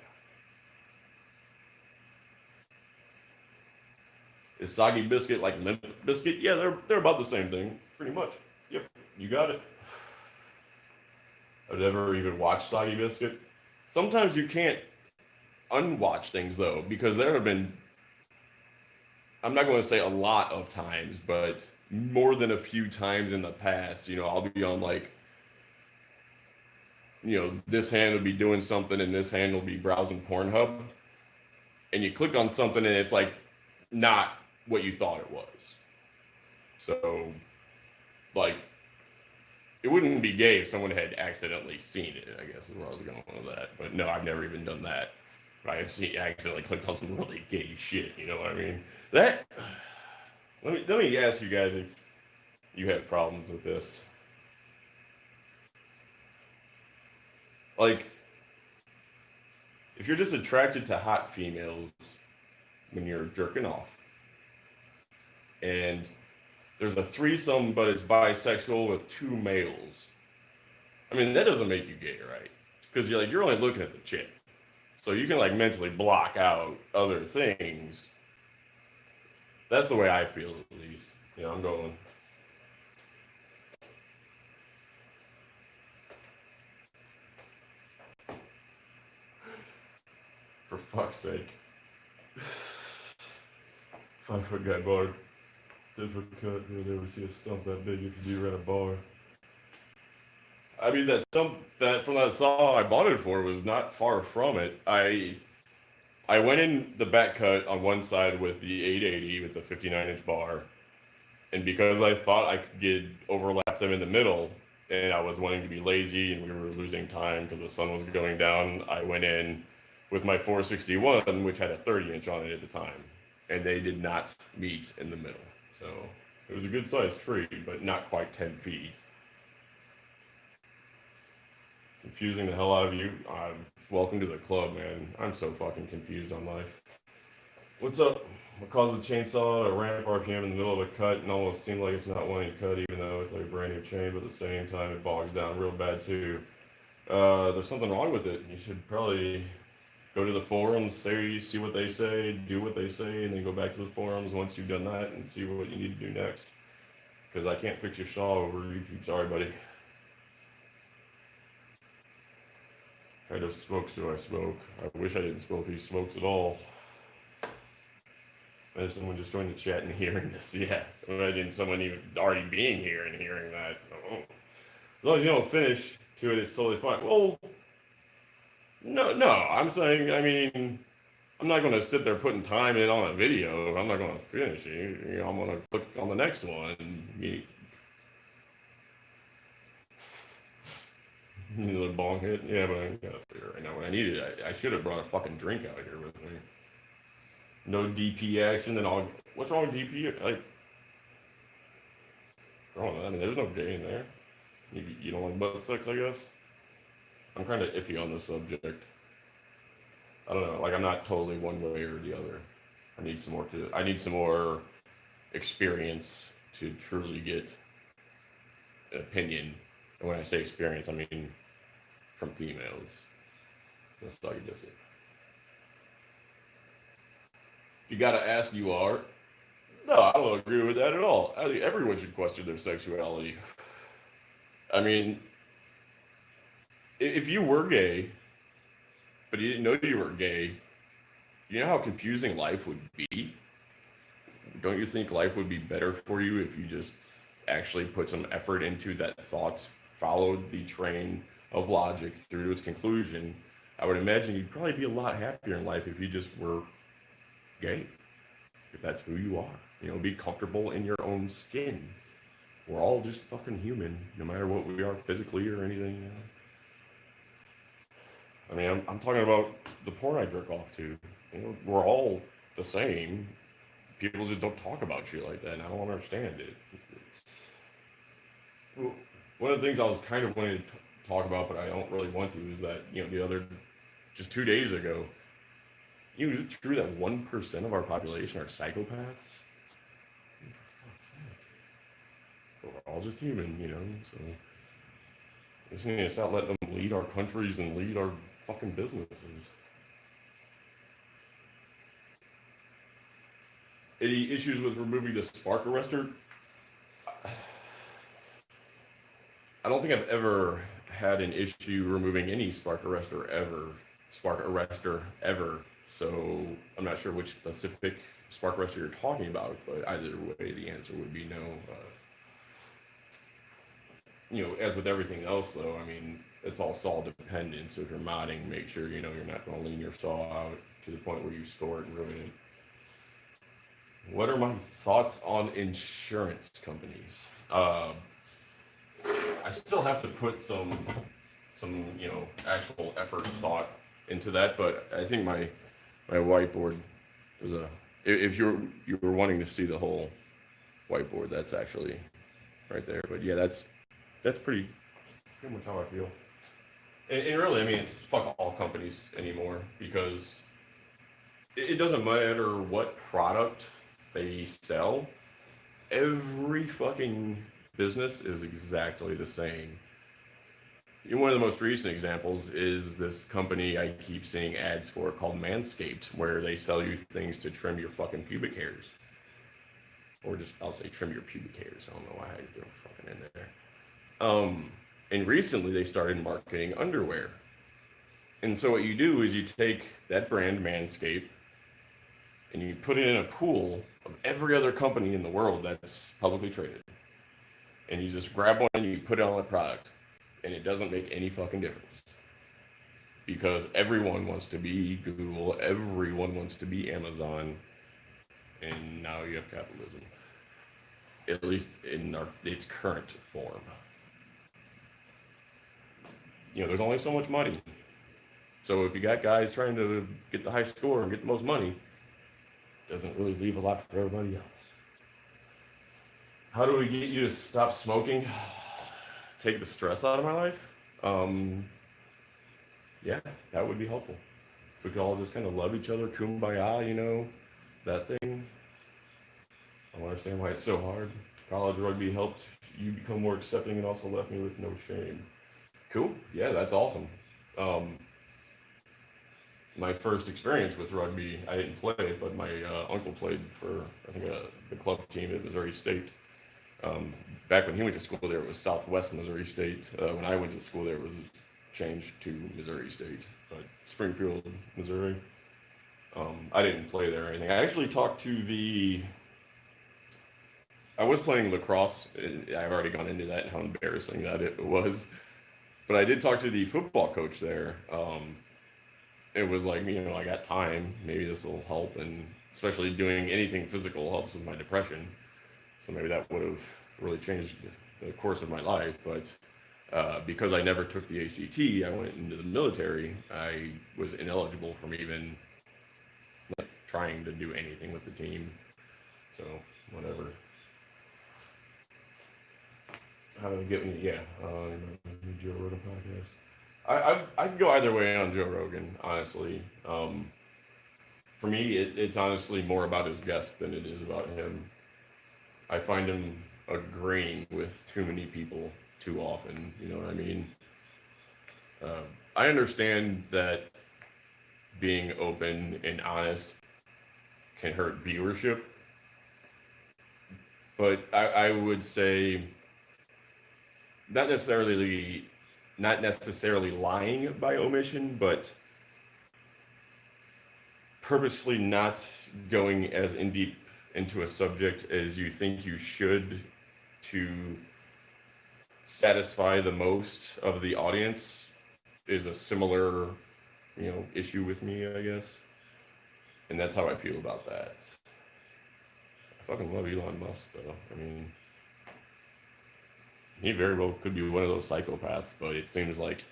Is Soggy Biscuit like Limp Biscuit? Yeah, they're about the same thing, pretty much. Yep, you got it. I've never even watched Soggy Biscuit. Sometimes you can't unwatch things though, because there have been, I'm not going to say a lot of times, but more than a few times in the past, I'll be on like, this hand will be doing something and this hand will be browsing Pornhub, and you click on something and it's like not what you thought it was. So, like, it wouldn't be gay if someone had accidentally seen it, I guess is where I was going with that. But no, I've never even done that. I've accidentally clicked on some really gay shit, you know what I mean? Let me ask you guys if you have problems with this. Like, if you're just attracted to hot females when you're jerking off, and there's a threesome, but it's bisexual with 2 males. I mean, that doesn't make you gay, right? Because you're only looking at the chick, so you can like mentally block out other things. That's the way I feel, at least. I'm going. For fuck's sake. 5-foot guy bar. 10-foot cut. You'll never see a stump that big if you do rent a bar. I mean, that stump that from that saw I bought it for was not far from it. I went in the back cut on one side with the 880 with the 59-inch bar, and because I thought I could overlap them in the middle, and I was wanting to be lazy and we were losing time because the sun was going down, I went in with my 461, which had a 30-inch on it at the time, and they did not meet in the middle. So it was a good sized tree, but not quite 10 feet. Confusing the hell out of you. Welcome to the club, man. I'm so fucking confused on life. What's up? What causes a chainsaw to ramp RPM in the middle of a cut and almost seem like it's not wanting to cut, even though it's like a brand new chain, but at the same time it bogs down real bad too. There's something wrong with it. You should probably Go to the forums, see what they say, do what they say, and then go back to the forums once you've done that and see what you need to do next. Because I can't fix your saw over YouTube. Sorry, buddy. What kind of smokes do I smoke? I wish I didn't smoke these smokes at all. There's someone just joined the chat and hearing this. Yeah, imagine someone even already being here and hearing that. Oh. As long as you don't finish to it, it's totally fine. Well, no, I'm saying, I mean, I'm not going to sit there putting time in on a video. I'm not going to finish it. You know, I'm going to click on the next one. You know, the bong hit. Yeah, but I gotta sit here right now. When I need it, I should have brought a fucking drink out here with me. No DP action, then I'll. What's wrong with DP? Like, I mean, there's no gay in there. You don't like butt sex, I guess. I'm kind of iffy on this subject. I don't know. Like, I'm not totally one way or the other. I need some more experience to truly get an opinion. And when I say experience, I mean from females. That's all you just say. You gotta ask, you are. No, I don't agree with that at all. I think everyone should question their sexuality. I mean, if you were gay, but you didn't know you were gay, you know how confusing life would be? Don't you think life would be better for you if you just actually put some effort into that thought, followed the train of logic through to its conclusion? I would imagine you'd probably be a lot happier in life if you just were gay, if that's who you are. You know, be comfortable in your own skin. We're all just fucking human, no matter what we are physically or anything. I mean, I'm talking about the porn I jerk off to. You know, we're all the same. People just don't talk about shit like that, and I don't understand it. One of the things I was kind of wanting to talk about, but I don't really want to, is that, you know, just 2 days ago, you know, is it true that 1% of our population are psychopaths? We're all just human, you know, so we just need to start letting them lead our countries and lead our fucking businesses. Any issues with removing the spark arrestor? I don't think I've ever had an issue removing any spark arrestor ever. So I'm not sure which specific spark arrestor you're talking about, but either way, the answer would be no. You know, as with everything else, though, I mean, it's all saw dependent. So if you're modding, make sure you know you're not going to lean your saw out to the point where you store it and ruin it. What are my thoughts on insurance companies? I still have to put some you know, actual effort and thought into that, but I think my whiteboard was if you were wanting to see the whole whiteboard, that's actually right there. But yeah, that's pretty much how I feel. And really, I mean, it's fuck all companies anymore, because it doesn't matter what product they sell. Every fucking business is exactly the same. One of the most recent examples is this company I keep seeing ads for called Manscaped, where they sell you things to trim your fucking pubic hairs. Or just, I'll say trim your pubic hairs. I don't know why I threw fucking in there. And recently they started marketing underwear. And so what you do is you take that brand, Manscaped, and you put it in a pool of every other company in the world that's publicly traded. And you just grab one and you put it on the product. And it doesn't make any fucking difference. Because everyone wants to be Google, everyone wants to be Amazon, and now you have capitalism. At least in its current form. You know, there's only so much money. So if you got guys trying to get the high score and get the most money, it doesn't really leave a lot for everybody else. How do we get you to stop smoking? Take the stress out of my life? Yeah, that would be helpful. If we could all just kind of love each other, kumbaya, you know, that thing. I don't understand why it's so hard. College rugby helped you become more accepting and also left me with no shame. Cool. Yeah, that's awesome. my first experience with rugby, I didn't play, but my uncle played for, I think, the club team at Missouri State. Um, Back when he went to school there, it was Southwest Missouri State. When I went to school there, it was changed to Missouri State, but Springfield, Missouri. I didn't play there or anything. I actually talked to I was playing lacrosse. I've already gone into that and how embarrassing that it was. But I did talk to the football coach there. It was like, I got time. Maybe this will help. And especially doing anything physical helps with my depression. So maybe that would have really changed the course of my life. But because I never took the ACT, I went into the military. I was ineligible from even like trying to do anything with the team. So whatever. How did it get me? Yeah, Joe Rogan podcast. I could go either way on Joe Rogan, honestly. For me, it's honestly more about his guest than it is about him. I find him agreeing with too many people too often. You know what I mean? Uh, I understand that being open and honest can hurt viewership, but I would say not necessarily lying by omission, but purposefully not going as in deep into a subject as you think you should to satisfy the most of the audience is a similar, issue with me, I guess. And that's how I feel about that. I fucking love Elon Musk, though. I mean, he very well could be one of those psychopaths, but it seems like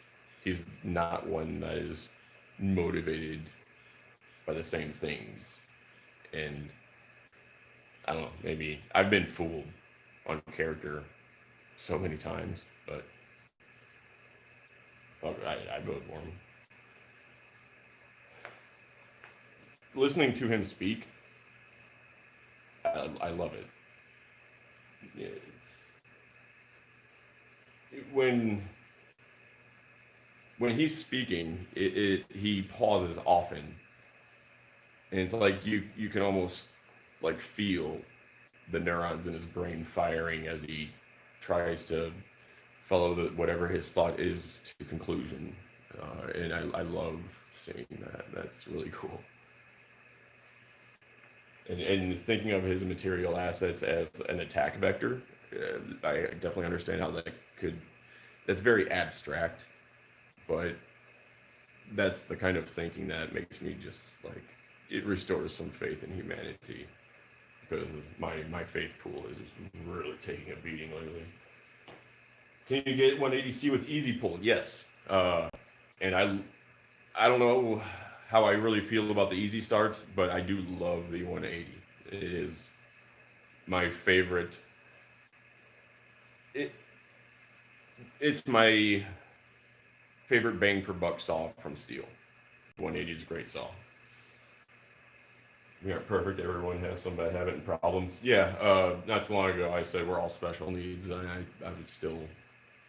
he's not one that is motivated by the same things. And I don't know, maybe I've been fooled on character so many times, but I vote for him. Listening to him speak, I love it. When he's speaking, he pauses often, and it's like you can almost like feel the neurons in his brain firing as he tries to follow whatever his thought is to conclusion, and I love seeing that. That's really cool. And thinking of his material assets as an attack vector, I definitely understand how that could. That's very abstract, but that's the kind of thinking that makes me just like it restores some faith in humanity because my faith pool is really taking a beating lately. Can you get 180C with easy pull? Yes, and I don't know how I really feel about the easy start, but I do love the 180. It is my favorite. It's my favorite bang for buck saw from steel. 180 is a great saw. We aren't perfect. Everyone has some bad habit and problems. Yeah, not too long ago I said we're all special needs, and I would still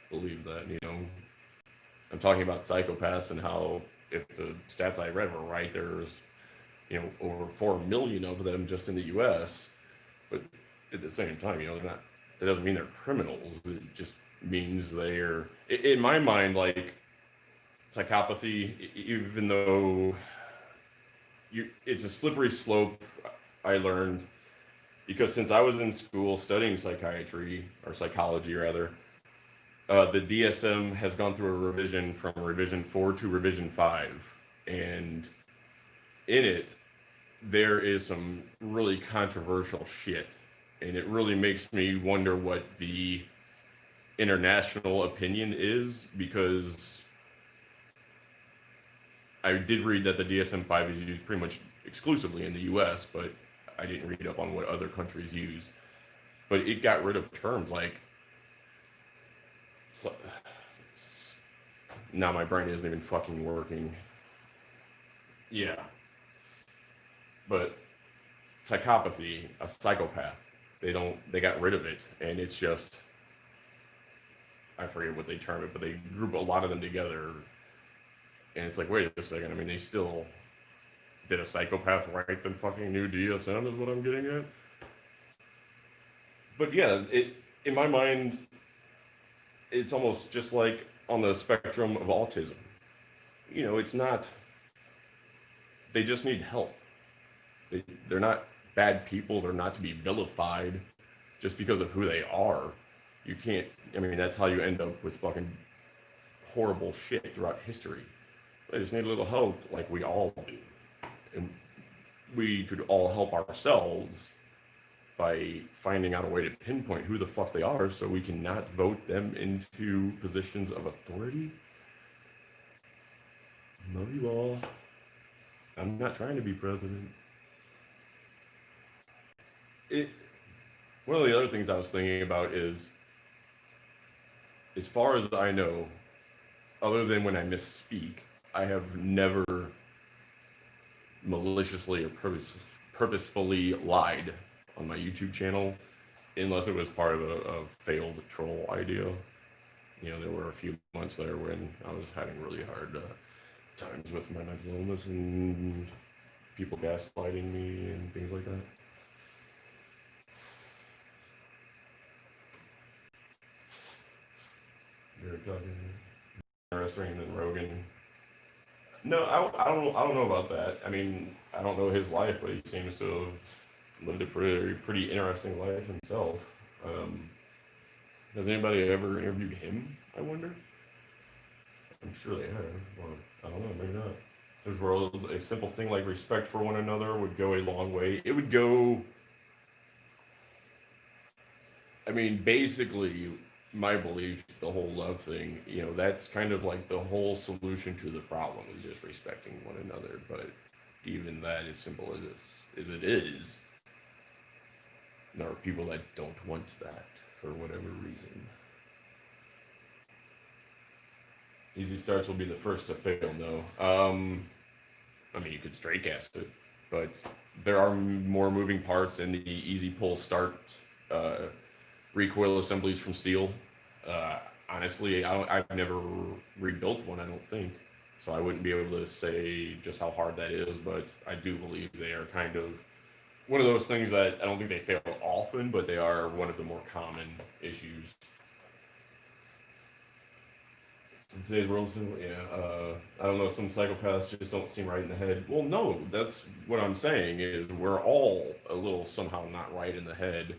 believe that. I'm talking about psychopaths and how if the stats I read were right, there's over 4 million of them just in the U.S. But at the same time, they're not. That doesn't mean they're criminals. It just means they're, in my mind, like psychopathy. Even though it's a slippery slope. I learned because since I was in school studying psychiatry or psychology rather, the DSM has gone through a revision from revision 4 to revision 5, and in it there is some really controversial shit, and it really makes me wonder what the international opinion is, because I did read that the DSM-5 is used pretty much exclusively in the US, but I didn't read up on what other countries use. But it got rid of terms like, now my brain isn't even fucking working. Yeah. But psychopathy, a psychopath, they got rid of it, and it's just, I forget what they term it, but they group a lot of them together, and it's like, wait a second, I mean, they still did a psychopath write the fucking new DSM is what I'm getting at. But yeah, in my mind, it's almost just like on the spectrum of autism. You know, it's not, they just need help. They're not bad people. They're not to be vilified just because of who they are. You can't, I mean, that's how you end up with fucking horrible shit throughout history. They just need a little help, like we all do. And we could all help ourselves by finding out a way to pinpoint who the fuck they are so we can not vote them into positions of authority. Love you all. I'm not trying to be president. It. One of the other things I was thinking about is, as far as I know, other than when I misspeak, I have never maliciously or purposefully lied on my YouTube channel, unless it was part of a failed troll idea. You know, there were a few months there when I was having really hard times with my mental illness and people gaslighting me and things like that. You're talking interesting than Rogan. No, I don't know about that. I mean, I don't know his life, but he seems to have lived a pretty interesting life himself. Has anybody ever interviewed him? I wonder. I'm sure they have. Well, I don't know, maybe not. There's where a simple thing like respect for one another would go a long way. It would go. I mean, basically, my belief, the whole love thing, you know, that's kind of like the whole solution to the problem is just respecting one another. But even that, as simple as it is, there are people that don't want that for whatever reason. Easy starts will be the first to fail. No, I mean you could straight cast it, but there are more moving parts in the easy pull start uh, recoil assemblies from steel. Uh, Honestly, I've never rebuilt one. I don't think so. I wouldn't be able to say just how hard that is, but I do believe they are kind of one of those things that I don't think they fail often, but they are one of the more common issues. In today's world, I don't know. Some psychopaths just don't seem right in the head. Well, no, that's what I'm saying. Is we're all a little somehow not right in the head.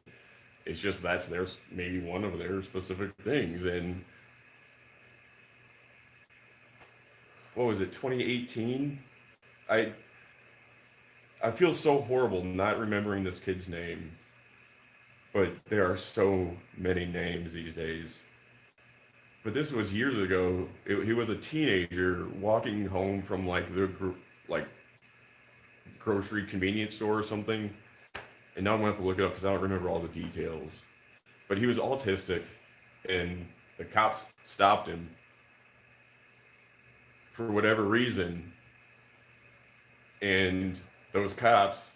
It's just that's their maybe one of their specific things. And what was it, 2018? I I feel so horrible not remembering this kid's name, but there are so many names these days. But this was years ago. He was a teenager walking home from like the like grocery convenience store or something. And now I'm gonna have to look it up because I don't remember all the details. But he was autistic, and the cops stopped him for whatever reason. And those cops,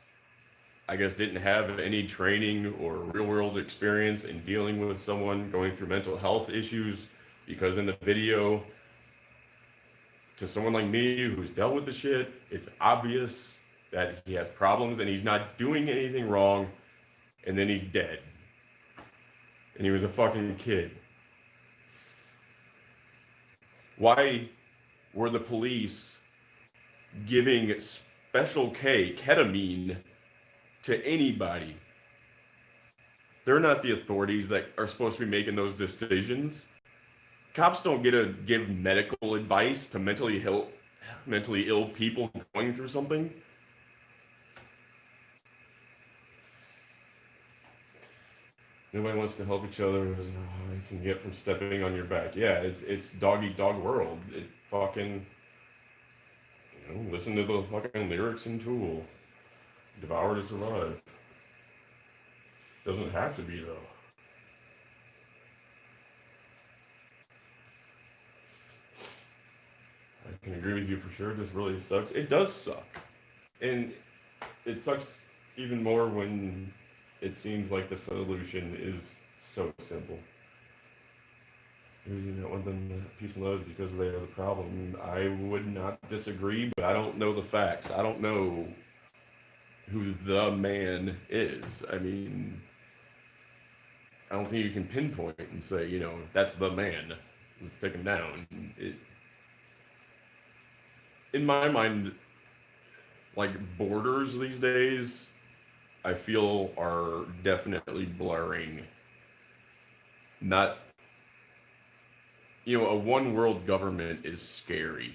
I guess, didn't have any training or real world experience in dealing with someone going through mental health issues, because in the video, to someone like me who's dealt with the shit, it's obvious that he has problems and he's not doing anything wrong, and then he's dead. And he was a fucking kid. Why were the police giving special K, ketamine, to anybody? They're not the authorities that are supposed to be making those decisions. Cops don't get to give medical advice to mentally ill people going through something. Nobody wants to help each other. I can get from stepping on your back. Yeah, it's dog eat dog world. It fucking, listen to the fucking lyrics in Tool. Devour to survive. Doesn't have to be though. I can agree with you for sure. This really sucks. It does suck, and it sucks even more when it seems like the solution is so simple. You don't want them peace and love because they are the problem. I would not disagree, but I don't know the facts. I don't know who the man is. I mean, I don't think you can pinpoint and say, that's the man. Let's take him down. In my mind, like borders these days, I feel are definitely blurring. Not, a one world government is scary.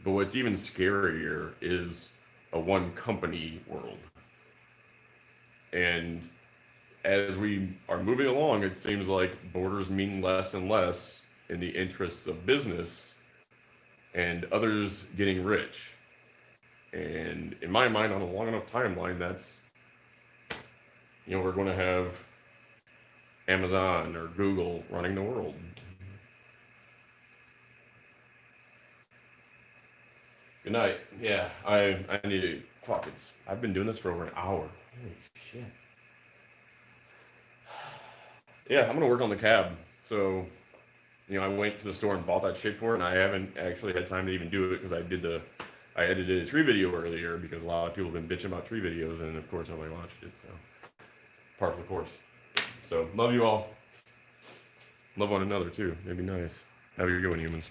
But what's even scarier is a one company world. And as we are moving along, it seems like borders mean less and less in the interests of business and others getting rich. And in my mind, on a long enough timeline, that's, we're going to have Amazon or Google running the world. Good night. Yeah, I need to, I've been doing this for over an hour. Holy shit. Yeah, I'm going to work on the cab. So, I went to the store and bought that shit for it, and I haven't actually had time to even do it because I edited a tree video earlier because a lot of people have been bitching about tree videos, and of course nobody watched it, so part of the course. So, love you all. Love one another, too. It'd be nice. Have a good one, humans.